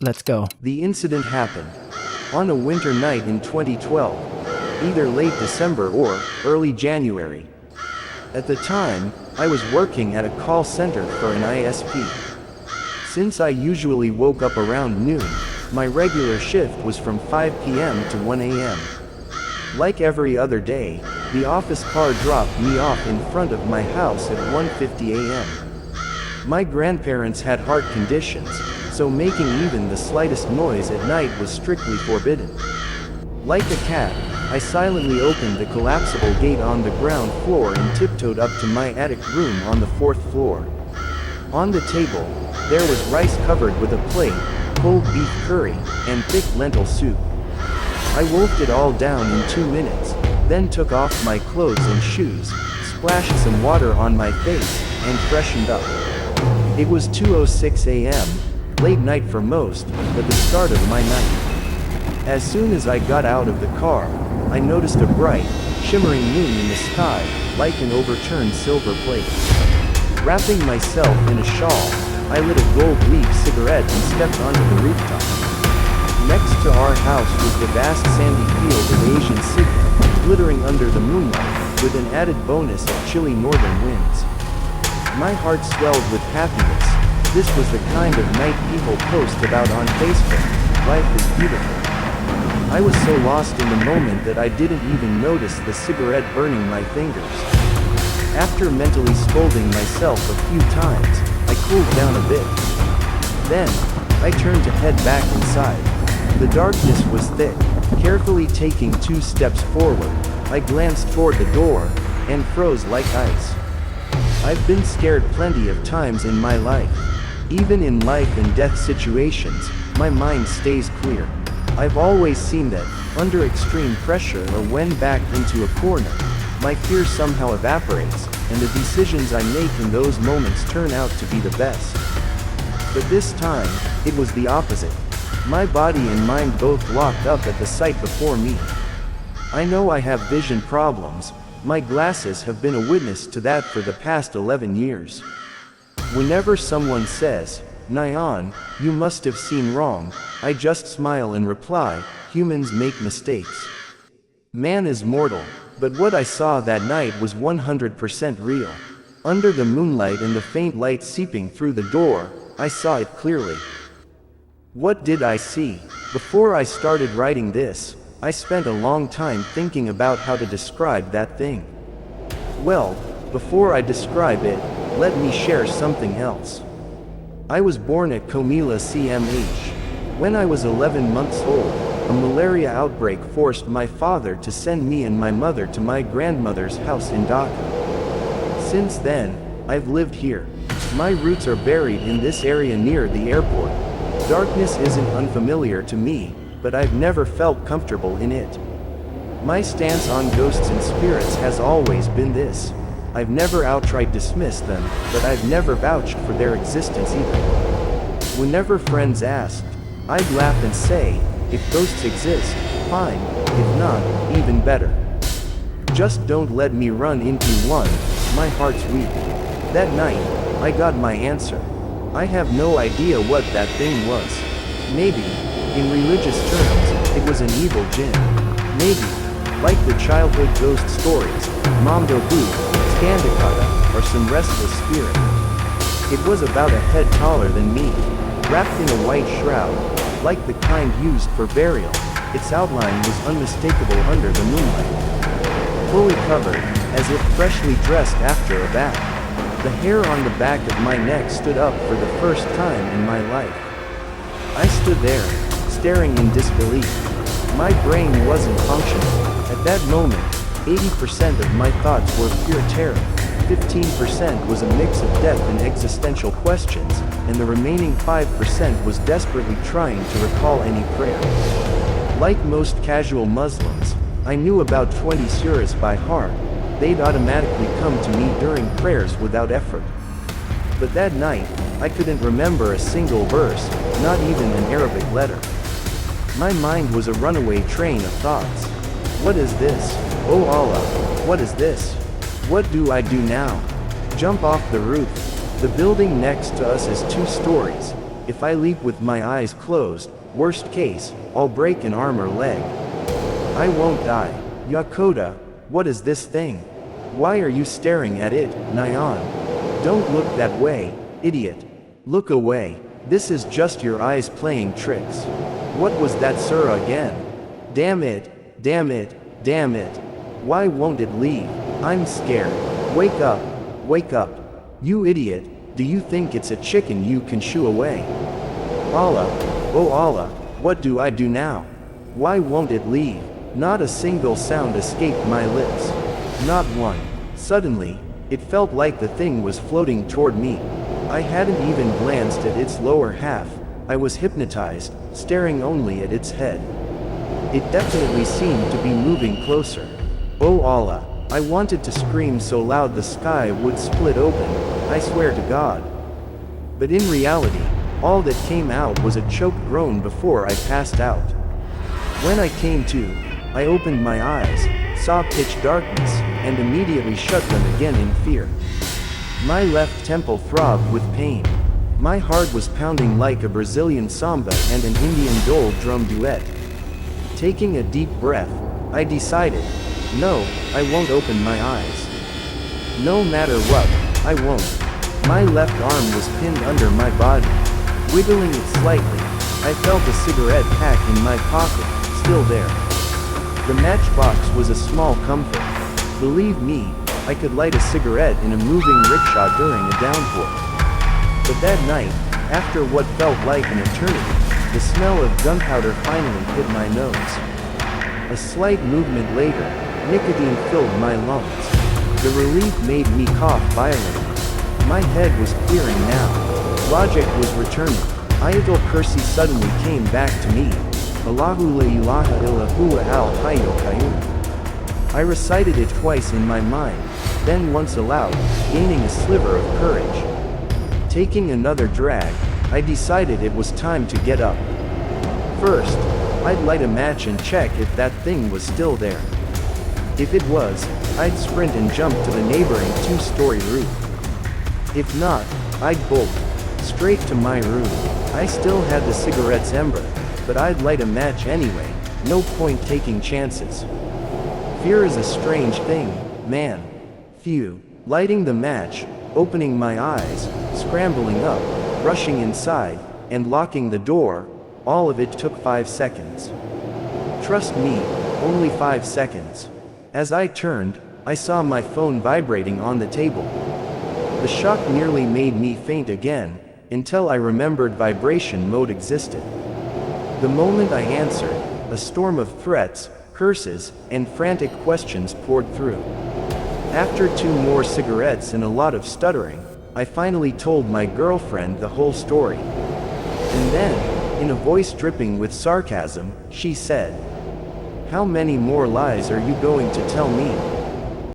Let's go. The incident happened on a winter night in 2012, either late December or early January. At the time, I was working at a call center for an ISP. Since I usually woke up around noon, my regular shift was from 5 p.m. to 1 a.m. Like every other day, the office car dropped me off in front of my house at 1:50 a.m. My grandparents had heart conditions, so making even the slightest noise at night was strictly forbidden. Like a cat, I silently opened the collapsible gate on the ground floor and tiptoed up to my attic room on the 4th floor. On the table, there was rice covered with a plate, cold beef curry, and thick lentil soup. I wolfed it all down in 2 minutes, then took off my clothes and shoes, splashed some water on my face, and freshened up. It was 2:06 a.m., late night for most, but the start of my night. As soon as I got out of the car, I noticed a bright, shimmering moon in the sky, like an overturned silver plate. Wrapping myself in a shawl, I lit a gold leaf cigarette and stepped onto the rooftop. Next to our house was the vast sandy field of Asian city, glittering under the moonlight, with an added bonus of chilly northern winds. My heart swelled with happiness. This was the kind of night people post about on Facebook. Life is beautiful. I was so lost in the moment that I didn't even notice the cigarette burning my fingers. After mentally scolding myself a few times, I cooled down a bit. Then, I turned to head back inside. The darkness was thick. Carefully taking 2 steps forward, I glanced toward the door, and froze like ice. I've been scared plenty of times in my life. Even in life and death situations, my mind stays clear. I've always seen that, under extreme pressure or when backed into a corner, my fear somehow evaporates, and the decisions I make in those moments turn out to be the best. But this time, it was the opposite. My body and mind both locked up at the sight before me. I know I have vision problems. My glasses have been a witness to that for the past 11 years. Whenever someone says, "Nyan, you must have seen wrong," I just smile and reply, "Humans make mistakes. Man is mortal." But what I saw that night was 100% real. Under the moonlight and the faint light seeping through the door, I saw it clearly. What did I see? Before I started writing this, I spent a long time thinking about how to describe that thing. Well, before I describe it, let me share something else. I was born at Comila CMH. When I was 11 months old, a malaria outbreak forced my father to send me and my mother to my grandmother's house in Dhaka. Since then, I've lived here. My roots are buried in this area near the airport. Darkness isn't unfamiliar to me, but I've never felt comfortable in it. My stance on ghosts and spirits has always been this. I've never outright dismissed them, but I've never vouched for their existence either. Whenever friends asked, I'd laugh and say, if ghosts exist, fine, if not, even better. Just don't let me run into one, my heart's weak. That night, I got my answer. I have no idea what that thing was. Maybe, in religious terms, it was an evil jinn. Maybe, like the childhood ghost stories, Mamdobu, Skandakata, or some restless spirit. It was about a head taller than me, wrapped in a white shroud, like the kind used for burial. Its outline was unmistakable under the moonlight. Fully covered, as if freshly dressed after a bath. The hair on the back of my neck stood up for the first time in my life. I stood there, staring in disbelief. My brain wasn't functioning. At that moment, 80% of my thoughts were pure terror. 15% was a mix of death and existential questions, and the remaining 5% was desperately trying to recall any prayer. Like most casual Muslims, I knew about 20 surahs by heart. They'd automatically come to me during prayers without effort. But that night, I couldn't remember a single verse, not even an Arabic letter. My mind was a runaway train of thoughts. What is this? Oh Allah, what is this? What do I do now? Jump off the roof. The building next to us is 2 stories. If I leap with my eyes closed, worst case, I'll break an arm or leg. I won't die. Yakoda, what is this thing? Why are you staring at it, Nyan? Don't look that way, idiot. Look away. This is just your eyes playing tricks. What was that Sura again? Damn it, damn it, damn it. Why won't it leave? I'm scared. Wake up, wake up. You idiot, do you think it's a chicken you can shoo away? Allah, oh Allah, what do I do now? Why won't it leave? Not a single sound escaped my lips. Not one. Suddenly, it felt like the thing was floating toward me. I hadn't even glanced at its lower half. I was hypnotized, staring only at its head. It definitely seemed to be moving closer. Oh Allah, I wanted to scream so loud the sky would split open, I swear to God. But in reality, all that came out was a choked groan before I passed out. When I came to, I opened my eyes, saw pitch darkness, and immediately shut them again in fear. My left temple throbbed with pain. My heart was pounding like a Brazilian samba and an Indian dole drum duet. Taking a deep breath, I decided, no, I won't open my eyes. No matter what, I won't. My left arm was pinned under my body. Wiggling it slightly, I felt a cigarette pack in my pocket, still there. The matchbox was a small comfort. Believe me, I could light a cigarette in a moving rickshaw during a downpour. But that night, after what felt like an eternity, the smell of gunpowder finally hit my nose. A slight movement later, nicotine filled my lungs. The relief made me cough violently. My head was clearing now. Logic was returning. Ayatul Kursi suddenly came back to me. Allahu la ilaha illa huwa al-hayyul qayyum. I recited it twice in my mind, then once aloud, gaining a sliver of courage. Taking another drag, I decided it was time to get up. First, I'd light a match and check if that thing was still there. If it was, I'd sprint and jump to the neighboring 2-story roof. If not, I'd bolt straight to my room. I still had the cigarette's ember, but I'd light a match anyway, no point taking chances. Fear is a strange thing, man. Phew. Lighting the match, opening my eyes, scrambling up, rushing inside, and locking the door, all of it took 5 seconds. Trust me, only 5 seconds. As I turned, I saw my phone vibrating on the table. The shock nearly made me faint again, until I remembered vibration mode existed. The moment I answered, a storm of threats, curses, and frantic questions poured through. After 2 more cigarettes and a lot of stuttering, I finally told my girlfriend the whole story. And then, in a voice dripping with sarcasm, she said, "How many more lies are you going to tell me?"